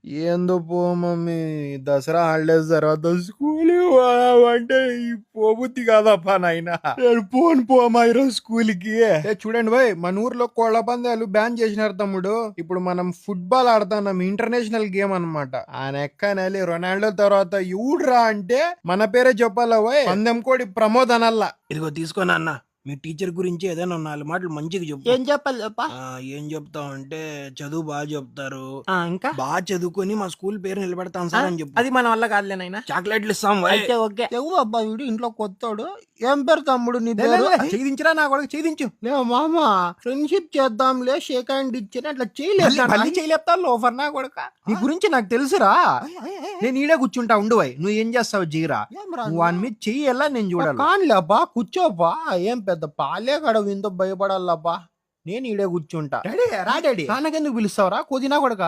ఏందో పో mummy, Dasara holidays తర్వాత స్కూల్ అంటే పోబుద్ది కాదప్పా నాయన. నేను పోను పోమా ఈరోజు స్కూల్ కి. చూడండి భాయ్, మన ఊర్లో కోళ్ల పందాలు బ్యాన్ చేసినారు తమ్ముడు. ఇప్పుడు మనం ఫుట్బాల్ ఆడుతున్నాం, ఇంటర్నేషనల్ గేమ్ అన్నమాట. ఆయన ఎక్కనెళ్ళి రొనాల్డో తర్వాత ఎవడురా అంటే మన పేరే చెప్పాలా భాయ్, పందెం కోడి ప్రమోద్ అనల్లా. ఇదిగో తీసుకోనా అన్న, మీ టీచర్ గురించి ఏదైనా 4 మాటలు మంచిగా చెప్పు. ఏం చెప్పాలి ఏం చెప్తావు అంటే చదువు బాగా చెప్తారు, ఇంకా బాగా చదువుకొని మా స్కూల్ పేరు నిలబెడతాం సార్ అని చెప్పు. అది మన వల్ల కాదులే నాయనా. చాక్లెట్లు ఇస్తాం వై. అయితే ఓకే. ఎవరు అబ్బా వీడు ఇంట్లో కొత్తోడు? ఏం పేరు తమ్ముడు నీ పేరు? చేయించరా నా కొడుకు, చేయించు. లే మామ, ఫ్రెండ్షిప్ చేద్దాంలే, షేక్ హ్యాండ్ ఇచ్చి అట్లా చేయలేదు. మళ్ళీ చేయలేపుతా లోఫర్ నా కొడుక. నీ గురించి నాకు తెలుసురా. నేను ఈడే కూర్చుంటా ఉండు భాయ్, నువ్వు ఏం చేస్తావు జీరా. నువ్వు వాని మీద చెయ్యల్లా, నేను చూడాలి. కానిలేబ్బా, కూర్చోబ్బా. ఏం పెద్ద పాలే కడ విందో భయపడాలబ్బా. నేను ఈడే కూర్చుంటా. డాడీ రా డాడీ. నాన్నకెందుకు పిలుస్తావురా కోదినా కొడక?